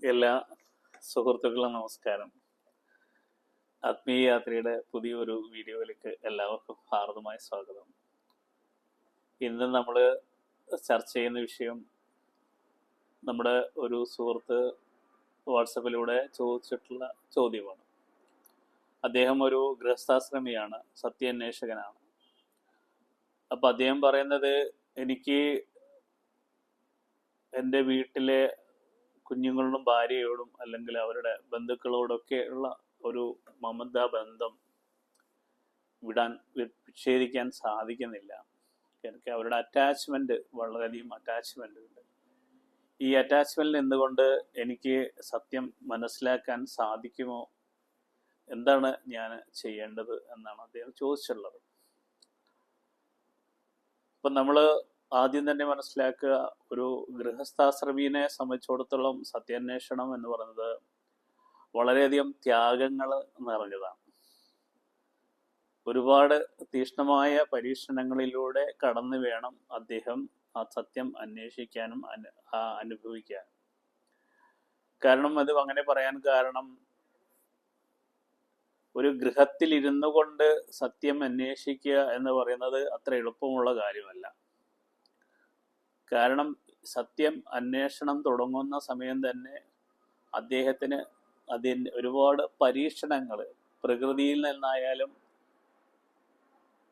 എല്ലാ സുഹൃത്തുക്കളും നമസ്കാരം. ആത്മീയ യാത്രയുടെ പുതിയൊരു വീഡിയോയിലേക്ക് എല്ലാവർക്കും ഹാർദമായ സ്വാഗതം. ഇന്ന് നമ്മൾ ചർച്ച ചെയ്യുന്ന വിഷയം നമ്മുടെ ഒരു സുഹൃത്ത് വാട്സപ്പിലൂടെ ചോദിച്ചിട്ടുള്ള ചോദ്യമാണ്. അദ്ദേഹം ഒരു ഗൃഹസ്ഥാശ്രമിയാണ്, സത്യാന്വേഷകനാണ്. അപ്പം അദ്ദേഹം പറയുന്നത്, എനിക്ക് എൻ്റെ വീട്ടിലെ കുഞ്ഞുങ്ങളോടും ഭാര്യയോടും അല്ലെങ്കിൽ അവരുടെ ബന്ധുക്കളോടൊക്കെ ഉള്ള ഒരു മമതാ ബന്ധം വിച്ഛേദിക്കാൻ സാധിക്കുന്നില്ല. എനിക്ക് അവരുടെ അറ്റാച്ച്മെന്റ്, വളരെയധികം അറ്റാച്ച്മെന്റ് ഉണ്ട്. ഈ അറ്റാച്ച്മെന്റിൽ നിന്നുകൊണ്ട് എനിക്ക് സത്യം മനസ്സിലാക്കാൻ സാധിക്കുമോ? എന്താണ് ഞാൻ ചെയ്യേണ്ടത് എന്നാണ് അദ്ദേഹം ചോദിച്ചിട്ടുള്ളത്. അപ്പം നമ്മൾ ആദ്യം തന്നെ മനസ്സിലാക്കുക, ഒരു ഗൃഹസ്ഥാശ്രമീനെ സംബന്ധിച്ചിടത്തോളം സത്യാന്വേഷണം എന്ന് പറയുന്നത് വളരെയധികം ത്യാഗങ്ങൾ നിറഞ്ഞതാണ്. ഒരുപാട് തീക്ഷ്ണമായ പരീക്ഷണങ്ങളിലൂടെ കടന്നു വേണം അദ്ദേഹം ആ സത്യം അന്വേഷിക്കാനും അനുഭവിക്കാനും. കാരണം അത് അങ്ങനെ പറയാൻ കാരണം, ഒരു ഗൃഹത്തിൽ ഇരുന്നു കൊണ്ട് സത്യം അന്വേഷിക്കുക എന്ന് പറയുന്നത് അത്ര എളുപ്പമുള്ള കാര്യമല്ല. കാരണം സത്യം അന്വേഷണം തുടങ്ങുന്ന സമയം തന്നെ അദ്ദേഹത്തിന് അതിന് ഒരുപാട് പരീക്ഷണങ്ങൾ, പ്രകൃതിയിൽ നിന്നായാലും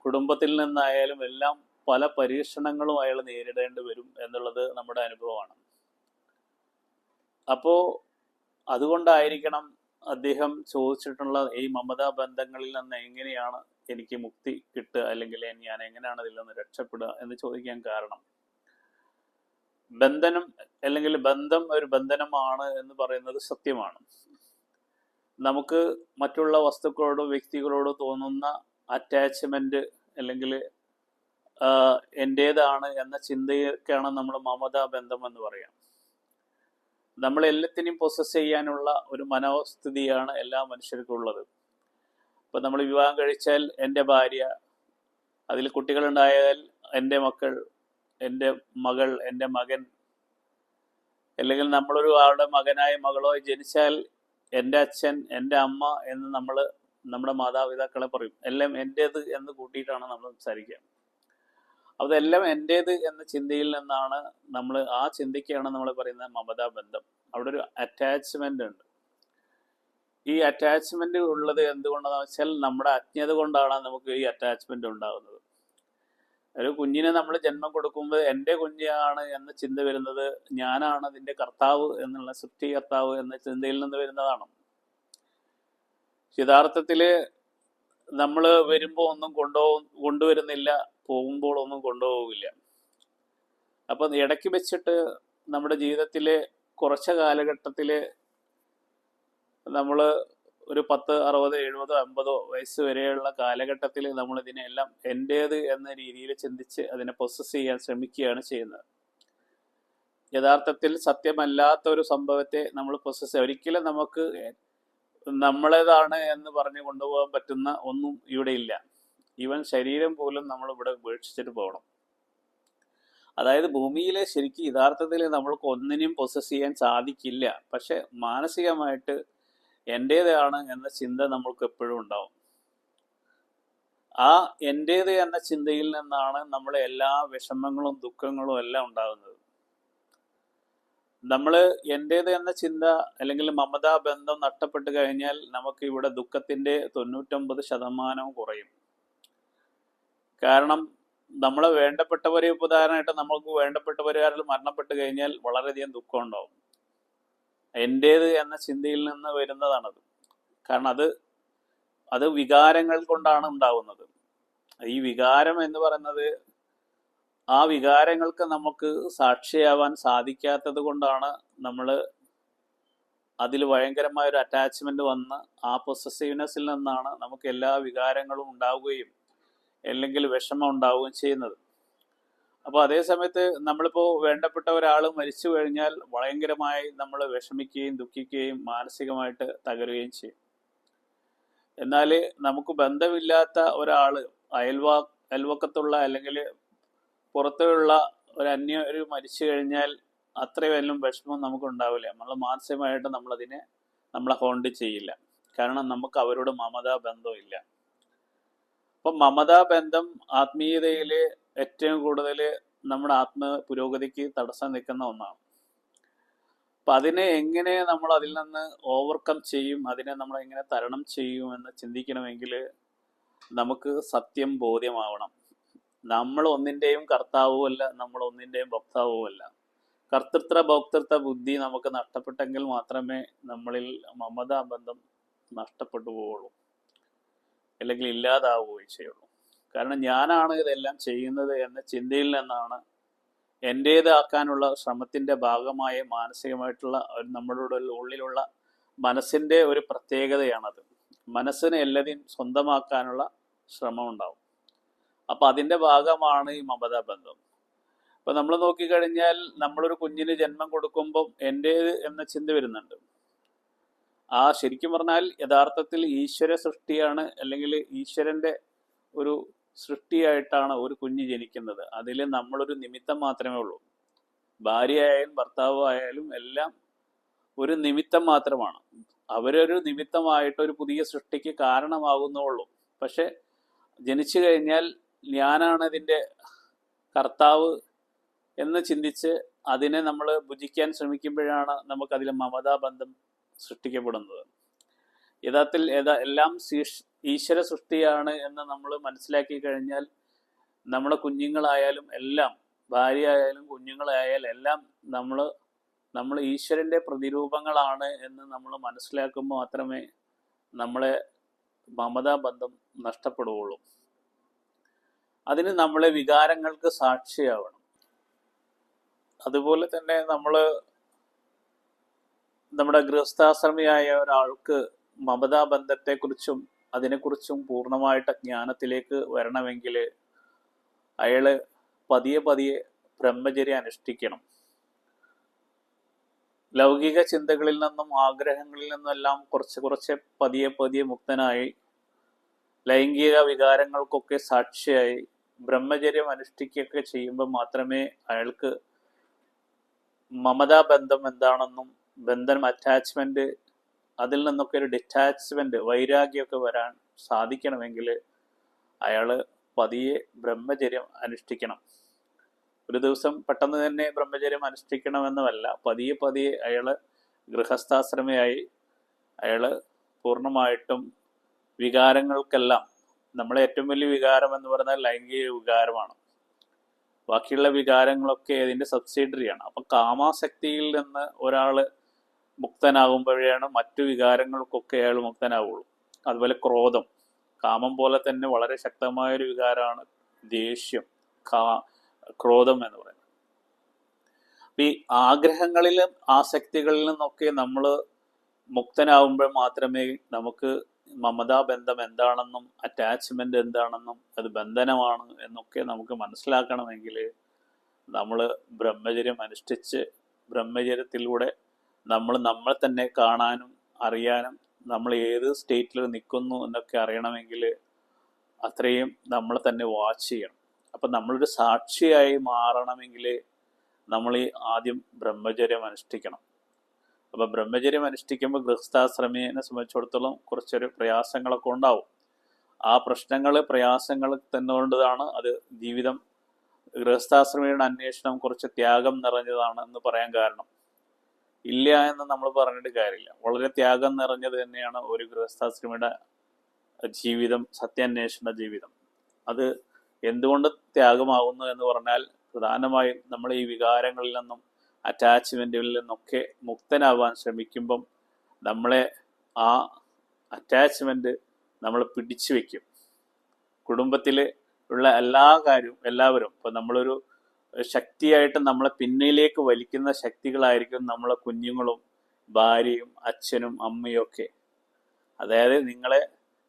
കുടുംബത്തിൽ നിന്നായാലും എല്ലാം പല പരീക്ഷണങ്ങളും അയാൾ നേരിടേണ്ടി വരും എന്നുള്ളത് നമ്മുടെ അനുഭവമാണ്. അപ്പോൾ അതുകൊണ്ടായിരിക്കണം അദ്ദേഹം ചോദിച്ചിട്ടുള്ള ഈ മമതാ ബന്ധങ്ങളിൽ നിന്ന് എങ്ങനെയാണ് എനിക്ക് മുക്തി കിട്ടുക, അല്ലെങ്കിൽ ഞാൻ എങ്ങനെയാണ് ഇതിൽ നിന്ന് രക്ഷപ്പെടുക എന്ന് ചോദിക്കാൻ കാരണം, ബന്ധനം അല്ലെങ്കിൽ ബന്ധം ഒരു ബന്ധനമാണ് എന്ന് പറയുന്നത് സത്യമാണ്. നമുക്ക് മറ്റുള്ള വസ്തുക്കളോടോ വ്യക്തികളോടോ തോന്നുന്ന അറ്റാച്ച്മെന്റ് അല്ലെങ്കിൽ എൻ്റേതാണ് എന്ന ചിന്തയൊക്കെയാണ് നമ്മൾ മമതാ ബന്ധം എന്ന് പറയാം. നമ്മൾ എല്ലാത്തിനെയും പൊസസ് ചെയ്യാനുള്ള ഒരു മനോസ്ഥിതിയാണ് എല്ലാ മനുഷ്യർക്കും ഉള്ളത്. ഇപ്പം നമ്മൾ വിവാഹം കഴിച്ചാൽ എൻ്റെ ഭാര്യ, അതിൽ കുട്ടികളുണ്ടായാൽ എൻ്റെ മക്കൾ, എൻ്റെ മകൾ, എൻ്റെ മകൻ, അല്ലെങ്കിൽ നമ്മളൊരു ആളുടെ മകനായ മകളോ ജനിച്ചാൽ എൻ്റെ അച്ഛൻ, എൻ്റെ അമ്മ എന്ന് നമ്മൾ നമ്മുടെ മാതാപിതാക്കളെ പറയും. എല്ലാം എൻ്റേത് എന്ന് കൂട്ടിയിട്ടാണ് നമ്മൾ സംസാരിക്കുക. അതെല്ലാം എൻ്റേത് എന്ന ചിന്തയിൽ നിന്നാണ് നമ്മൾ, ആ ചിന്തയ്ക്കാണ് നമ്മൾ പറയുന്ന മമതാ ബന്ധം. അവിടെ ഒരു അറ്റാച്ച്മെന്റ് ഉണ്ട്. ഈ അറ്റാച്ച്മെന്റ് ഉള്ളത് എന്തുകൊണ്ടാണെന്ന് വെച്ചാൽ നമ്മുടെ അജ്ഞത കൊണ്ടാണ് നമുക്ക് ഈ അറ്റാച്ച്മെന്റ് ഉണ്ടാകുന്നത്. ഒരു കുഞ്ഞിനെ നമ്മൾ ജന്മം കൊടുക്കുമ്പോൾ എൻ്റെ കുഞ്ഞാണ് എന്ന ചിന്ത വരുന്നത്, ഞാനാണ് അതിൻ്റെ കർത്താവ് എന്നുള്ള, സൃഷ്ടികർത്താവ് എന്ന ചിന്തയിൽ നിന്ന് വരുന്നതാണ്. യഥാർത്ഥത്തില് നമ്മൾ വരുമ്പോൾ ഒന്നും കൊണ്ടുവരുന്നില്ല, പോകുമ്പോൾ ഒന്നും കൊണ്ടുപോകില്ല. അപ്പം ഇടയ്ക്ക് വെച്ചിട്ട് നമ്മുടെ ജീവിതത്തിലെ കുറച്ച് കാലഘട്ടത്തില് നമ്മൾ ഒരു 10, 60, 70, 50 വയസ്സ് വരെയുള്ള കാലഘട്ടത്തിൽ നമ്മൾ ഇതിനെല്ലാം എൻ്റേത് എന്ന രീതിയിൽ ചിന്തിച്ച് അതിനെ പൊസസ് ചെയ്യാൻ ശ്രമിക്കുകയാണ് ചെയ്യുന്നത്. യഥാർത്ഥത്തിൽ സത്യമല്ലാത്ത ഒരു സംഭവത്തെ നമ്മൾ പൊസസ്, ഒരിക്കലും നമുക്ക് നമ്മളേതാണ് എന്ന് പറഞ്ഞു കൊണ്ടുപോകാൻ പറ്റുന്ന ഒന്നും ഇവിടെ ഇല്ല. ഈവൻ ശരീരം പോലും നമ്മൾ ഇവിടെ ഉപേക്ഷിച്ചിട്ട് പോകണം. അതായത് ഭൂമിയിലെ ശരിക്കും യഥാർത്ഥത്തിൽ നമ്മൾക്ക് ഒന്നിനെയും പൊസസ് ചെയ്യാൻ സാധിക്കില്ല. പക്ഷെ മാനസികമായിട്ട് എൻ്റേതാണ് എന്ന ചിന്ത നമ്മൾക്ക് എപ്പോഴും ഉണ്ടാവും. ആ എൻ്റേത് എന്ന ചിന്തയിൽ നിന്നാണ് നമ്മളെ എല്ലാ വിഷമങ്ങളും ദുഃഖങ്ങളും എല്ലാം ഉണ്ടാകുന്നത്. നമ്മൾ എൻ്റേത് എന്ന ചിന്ത അല്ലെങ്കിൽ മമതാ ബന്ധം നഷ്ടപ്പെട്ട് കഴിഞ്ഞാൽ നമുക്ക് ഇവിടെ ദുഃഖത്തിൻ്റെ 99% കുറയും. കാരണം നമ്മളെ വേണ്ടപ്പെട്ടവരെ, ഉദാഹരണമായിട്ട് നമുക്ക് വേണ്ടപ്പെട്ടവരാൽ മരണപ്പെട്ട് കഴിഞ്ഞാൽ വളരെയധികം ദുഃഖം ഉണ്ടാവും. എൻ്റേത് എന്ന ചിന്തയിൽ നിന്ന് വരുന്നതാണത്. കാരണം അത് വികാരങ്ങൾ കൊണ്ടാണ് ഉണ്ടാവുന്നത്. ഈ വികാരം എന്ന് പറയുന്നത്, ആ വികാരങ്ങൾക്ക് നമുക്ക് സാക്ഷിയാവാൻ സാധിക്കാത്തത് കൊണ്ടാണ് നമ്മൾ അതിൽ ഭയങ്കരമായ ഒരു അറ്റാച്ച്മെന്റ് വന്ന് ആ പൊസസീവ്നെസ്സിൽ നിന്നാണ് നമുക്ക് എല്ലാ വികാരങ്ങളും ഉണ്ടാവുകയും അല്ലെങ്കിൽ വിഷമം ഉണ്ടാവുകയും ചെയ്യുന്നത്. അപ്പോൾ അതേ സമയത്ത് നമ്മളിപ്പോൾ വേണ്ടപ്പെട്ട ഒരാൾ മരിച്ചു കഴിഞ്ഞാൽ ഭയങ്കരമായി നമ്മൾ വിഷമിക്കുകയും ദുഃഖിക്കുകയും മാനസികമായിട്ട് തകരുകയും ചെയ്യും. എന്നാൽ നമുക്ക് ബന്ധമില്ലാത്ത ഒരാൾ, അയൽവക്കത്തുള്ള അല്ലെങ്കിൽ പുറത്തുള്ള ഒരു മരിച്ചു കഴിഞ്ഞാൽ അത്രയും വിഷമം നമുക്കുണ്ടാവില്ല. നമ്മൾ മാനസികമായിട്ട് നമ്മളെ ഹോണ്ട് ചെയ്യില്ല. കാരണം നമുക്ക് അവരോട് മമതാ ബന്ധമില്ല. അപ്പം മമതാ ബന്ധം ആത്മീയതയിൽ ഏറ്റവും കൂടുതൽ നമ്മുടെ ആത്മ പുരോഗതിക്ക് തടസ്സം നിൽക്കുന്ന ഒന്നാണ്. അപ്പം അതിനെ എങ്ങനെ നമ്മൾ അതിൽ നിന്ന് ഓവർകം ചെയ്യും, അതിനെ നമ്മൾ എങ്ങനെ തരണം ചെയ്യും എന്ന് ചിന്തിക്കണമെങ്കിൽ നമുക്ക് സത്യം ബോധ്യമാവണം. നമ്മൾ ഒന്നിൻ്റെയും കർത്താവുമല്ല, നമ്മൾ ഒന്നിൻ്റെയും ഭോക്താവുമല്ല. കർത്തൃത്വ ഭോക്തൃത്വ ബുദ്ധി നമുക്ക് നഷ്ടപ്പെട്ടെങ്കിൽ മാത്രമേ നമ്മളിൽ മമതാ ബന്ധം നഷ്ടപ്പെട്ടു പോവുള്ളൂ, അല്ലെങ്കിൽ ഇല്ലാതാവുകയും ചെയ്യുള്ളൂ. കാരണം ഞാനാണ് ഇതെല്ലാം ചെയ്യുന്നത് എന്ന ചിന്തയിൽ നിന്നാണ് എൻ്റേതാക്കാനുള്ള ശ്രമത്തിൻ്റെ ഭാഗമായ മാനസികമായിട്ടുള്ള നമ്മളുടെ ഉള്ളിലുള്ള മനസ്സിൻ്റെ ഒരു പ്രത്യേകതയാണത്. മനസ്സിന് എല്ലാതെയും സ്വന്തമാക്കാനുള്ള ശ്രമം ഉണ്ടാവും. അപ്പം അതിൻ്റെ ഭാഗമാണ് ഈ മമതാ ബന്ധം. ഇപ്പം നമ്മൾ നോക്കിക്കഴിഞ്ഞാൽ നമ്മളൊരു കുഞ്ഞിന് ജന്മം കൊടുക്കുമ്പം എൻ്റേത് എന്ന ചിന്ത വരുന്നുണ്ട്. ശരിക്കും പറഞ്ഞാൽ യഥാർത്ഥത്തിൽ ഈശ്വര സൃഷ്ടിയാണ്, അല്ലെങ്കിൽ ഈശ്വരൻ്റെ ഒരു സൃഷ്ടിയായിട്ടാണ് ഒരു കുഞ്ഞ് ജനിക്കുന്നത്. അതിൽ നമ്മളൊരു നിമിത്തം മാത്രമേ ഉള്ളൂ. ഭാര്യയായാലും ഭർത്താവ് ആയാലും എല്ലാം ഒരു നിമിത്തം മാത്രമാണ്. അവരൊരു നിമിത്തമായിട്ട് ഒരു പുതിയ സൃഷ്ടിക്ക് കാരണമാകുന്നുള്ളൂ. പക്ഷെ ജനിച്ചു കഴിഞ്ഞാൽ ഞാനാണ് ഇതിൻ്റെ കർത്താവ് എന്ന് ചിന്തിച്ച് അതിനെ നമ്മൾ ഭുജിക്കാൻ ശ്രമിക്കുമ്പോഴാണ് നമുക്കതിൽ മമതാ ബന്ധം സൃഷ്ടിക്കപ്പെടുന്നത്. യഥാർത്ഥത്തിൽ എല്ലാം ഈശ്വര സൃഷ്ടിയാണ് എന്ന് നമ്മൾ മനസ്സിലാക്കി കഴിഞ്ഞാൽ നമ്മുടെ കുഞ്ഞുങ്ങളായാലും എല്ലാം, ഭാര്യ ആയാലും കുഞ്ഞുങ്ങളായാലും എല്ലാം നമ്മൾ ഈശ്വരൻ്റെ പ്രതിരൂപങ്ങളാണ് എന്ന് നമ്മൾ മനസ്സിലാക്കുമ്പോൾ മാത്രമേ നമ്മളെ മമതാ ബന്ധം നഷ്ടപ്പെടുകയുള്ളൂ. അതിന് നമ്മളെ വികാരങ്ങൾക്ക് സാക്ഷിയാവണം. അതുപോലെ തന്നെ നമ്മുടെ ഗൃഹസ്ഥാശ്രമിയായ ഒരാൾക്ക് മമതാ ബന്ധത്തെക്കുറിച്ചും അതിനെക്കുറിച്ചും പൂർണ്ണമായിട്ട് ജ്ഞാനത്തിലേക്ക് വരണമെങ്കിൽ അയാൾ പതിയെ പതിയെ ബ്രഹ്മചര്യം അനുഷ്ഠിക്കണം. ലൗകിക ചിന്തകളിൽ നിന്നും ആഗ്രഹങ്ങളിൽ നിന്നെല്ലാം കുറച്ച് പതിയെ പതിയെ മുക്തനായി ലൈംഗിക വികാരങ്ങൾക്കൊക്കെ സാക്ഷിയായി ബ്രഹ്മചര്യം അനുഷ്ഠിക്കുകയൊക്കെ ചെയ്യുമ്പോൾ മാത്രമേ അയാൾക്ക് മമതാ ബന്ധം എന്താണെന്നും അറ്റാച്ച്മെന്റ്, അതിൽ നിന്നൊക്കെ ഒരു ഡിറ്റാച്ച്മെന്റ്, വൈരാഗ്യമൊക്കെ വരാൻ സാധിക്കണമെങ്കിൽ അയാൾ പതിയെ ബ്രഹ്മചര്യം അനുഷ്ഠിക്കണം. ഒരു ദിവസം പെട്ടെന്ന് തന്നെ ബ്രഹ്മചര്യം അനുഷ്ഠിക്കണമെന്നുമല്ല, പതിയെ പതിയെ അയാൾ ഗൃഹസ്ഥാശ്രമയായി അയാൾ പൂർണ്ണമായിട്ടും വികാരങ്ങൾക്കെല്ലാം, നമ്മളെ ഏറ്റവും വലിയ വികാരം എന്ന് പറഞ്ഞാൽ ലൈംഗിക വികാരമാണ്. ബാക്കിയുള്ള വികാരങ്ങളൊക്കെ അതിൻ്റെ സബ്സിഡറിയാണ്. അപ്പം കാമാസക്തിയിൽ നിന്ന് ഒരാൾ മുക്തനാകുമ്പോഴാണ് മറ്റു വികാരങ്ങൾക്കൊക്കെ അയാൾ മുക്തനാവുള്ളൂ. അതുപോലെ ക്രോധം, കാമം പോലെ തന്നെ വളരെ ശക്തമായൊരു വികാരമാണ് ദേഷ്യം, ക്രോധം എന്ന് പറയുന്നത്. ഈ ആഗ്രഹങ്ങളിലും ആസക്തികളിൽ നിന്നൊക്കെ നമ്മൾ മുക്തനാവുമ്പോൾ മാത്രമേ നമുക്ക് മമതാ ബന്ധം എന്താണെന്നും അറ്റാച്ച്മെന്റ് എന്താണെന്നും അത് ബന്ധനമാണ് എന്നൊക്കെ നമുക്ക് മനസ്സിലാക്കണമെങ്കിൽ നമ്മൾ ബ്രഹ്മചര്യം അനുഷ്ഠിച്ച് ബ്രഹ്മചര്യത്തിലൂടെ നമ്മളെ തന്നെ കാണാനും അറിയാനും നമ്മൾ ഏത് സ്റ്റേറ്റിൽ നിൽക്കുന്നു എന്നൊക്കെ അറിയണമെങ്കിൽ അത്രയും നമ്മളെ തന്നെ വാച്ച് ചെയ്യണം. അപ്പം നമ്മളൊരു സാക്ഷിയായി മാറണമെങ്കിൽ നമ്മൾ ആദ്യം ബ്രഹ്മചര്യം അനുഷ്ഠിക്കണം. അപ്പം ബ്രഹ്മചര്യം അനുഷ്ഠിക്കുമ്പോൾ ഗൃഹസ്ഥാശ്രമിയെ സംബന്ധിച്ചിടത്തോളം കുറച്ചൊരു പ്രയാസങ്ങളൊക്കെ ഉണ്ടാവും. ആ പ്രയാസങ്ങൾ തന്നുകൊണ്ടതാണ് അത് ജീവിതം. ഗൃഹസ്ഥാശ്രമിയുടെ അന്വേഷണം കുറച്ച് ത്യാഗം നിറഞ്ഞതാണ് എന്ന് പറയാൻ കാരണം. ഇല്ല എന്ന് നമ്മൾ പറഞ്ഞിട്ട് കാര്യമില്ല. വളരെ ത്യാഗം നിറഞ്ഞത് തന്നെയാണ് ഒരു ഗൃഹസ്ഥാശ്രമിയുടെ ജീവിതം, സത്യാന്വേഷണ ജീവിതം. അത് എന്തുകൊണ്ട് ത്യാഗമാകുന്നു എന്ന് പറഞ്ഞാൽ പ്രധാനമായും നമ്മൾ ഈ വികാരങ്ങളിൽ നിന്നും അറ്റാച്ച്മെൻറ്റുകളിൽ നിന്നൊക്കെ മുക്തനാവാൻ ശ്രമിക്കുമ്പം നമ്മളെ ആ അറ്റാച്ച്മെൻറ്റ് നമ്മൾ പിടിച്ചു വയ്ക്കും. കുടുംബത്തിൽ ഉള്ള എല്ലാവരും ഇപ്പം നമ്മളൊരു ശക്തിയായിട്ട് നമ്മളെ പിന്നിലേക്ക് വലിക്കുന്ന ശക്തികളായിരിക്കും നമ്മളെ കുഞ്ഞുങ്ങളും ഭാര്യയും അച്ഛനും അമ്മയും ഒക്കെ. അതായത് നിങ്ങളെ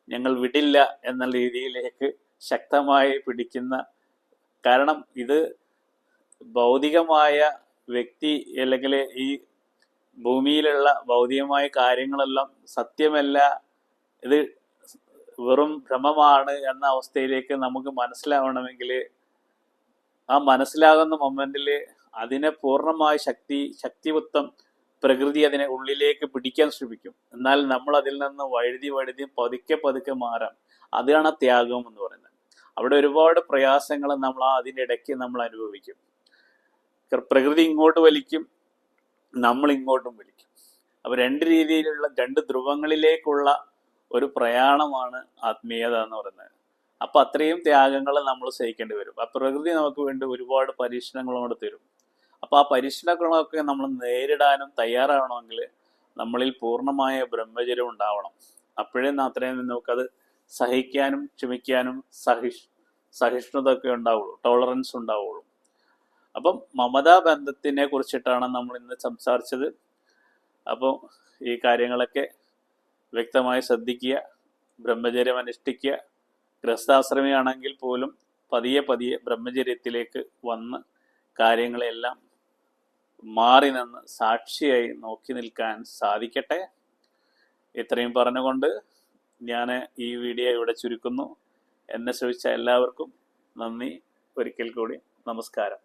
ഞങ്ങൾ വിടില്ല എന്ന രീതിയിലേക്ക് ശക്തമായി പിടിക്കുന്ന, കാരണം ഇത് ഭൗതികമായ വ്യക്തി അല്ലെങ്കിൽ ഈ ഭൂമിയിലുള്ള ഭൗതികമായ കാര്യങ്ങളെല്ലാം സത്യമല്ല, ഇത് വെറും ഭ്രമമാണ് എന്ന അവസ്ഥയിലേക്ക് നമുക്ക് മനസ്സിലാവണമെങ്കിൽ ആ മനസ്സിലാകുന്ന മൊമെന്റിൽ അതിനെ പൂർണ്ണമായ ശക്തിയുക്തം പ്രകൃതി അതിനെ ഉള്ളിലേക്ക് പിടിക്കാൻ ശ്രമിക്കും. എന്നാൽ നമ്മൾ അതിൽ നിന്ന് വഴുതി പതുക്കെ മാറാം. അതാണ് ത്യാഗം എന്ന് പറയുന്നത്. അവിടെ ഒരുപാട് പ്രയാസങ്ങൾ നമ്മൾ അതിൻ്റെ ഇടയ്ക്ക് നമ്മൾ അനുഭവിക്കും. പ്രകൃതി ഇങ്ങോട്ട് വലിക്കും, നമ്മൾ ഇങ്ങോട്ടും വലിക്കും. അപ്പോൾ രണ്ട് രീതിയിലുള്ള രണ്ട് ധ്രുവങ്ങളിലേക്കുള്ള ഒരു പ്രയാണമാണ് ആത്മീയത എന്ന് പറയുന്നത്. അപ്പം അത്രയും ത്യാഗങ്ങൾ നമ്മൾ സഹിക്കേണ്ടി വരും. ആ പ്രകൃതി നമുക്ക് വേണ്ടി ഒരുപാട് പരീക്ഷണങ്ങളോട് തരും. അപ്പോൾ ആ പരീക്ഷണങ്ങളൊക്കെ നമ്മൾ നേരിടാനും തയ്യാറാവണമെങ്കിൽ നമ്മളിൽ പൂർണ്ണമായ ബ്രഹ്മചര്യം ഉണ്ടാവണം. അപ്പോഴേ അത്രയും നമുക്കത് സഹിക്കാനും ക്ഷമിക്കാനും സഹിഷ്ണുത ഒക്കെ ഉണ്ടാവുള്ളൂ, ടോളറൻസ് ഉണ്ടാവുള്ളൂ. അപ്പം മമതാ ബന്ധത്തിനെ കുറിച്ചിട്ടാണ് നമ്മൾ ഇന്ന് സംസാരിച്ചത്. അപ്പോൾ ഈ കാര്യങ്ങളൊക്കെ വ്യക്തമായി ശ്രദ്ധിക്കുക, ബ്രഹ്മചര്യം അനുഷ്ഠിക്കുക. ഗൃഹസ്ഥാശ്രമിയാണെങ്കിൽ പോലും പതിയെ ബ്രഹ്മചര്യത്തിലേക്ക് വന്ന് കാര്യങ്ങളെല്ലാം മാറി നിന്ന് സാക്ഷിയായി നോക്കി നിൽക്കാൻ സാധിക്കട്ടെ. ഇത്രയും പറഞ്ഞുകൊണ്ട് ഞാൻ ഈ വീഡിയോ ഇവിടെ ചുരുക്കുന്നു. എന്നെ ശ്രമിച്ച എല്ലാവർക്കും നന്ദി. ഒരിക്കൽ കൂടി നമസ്കാരം.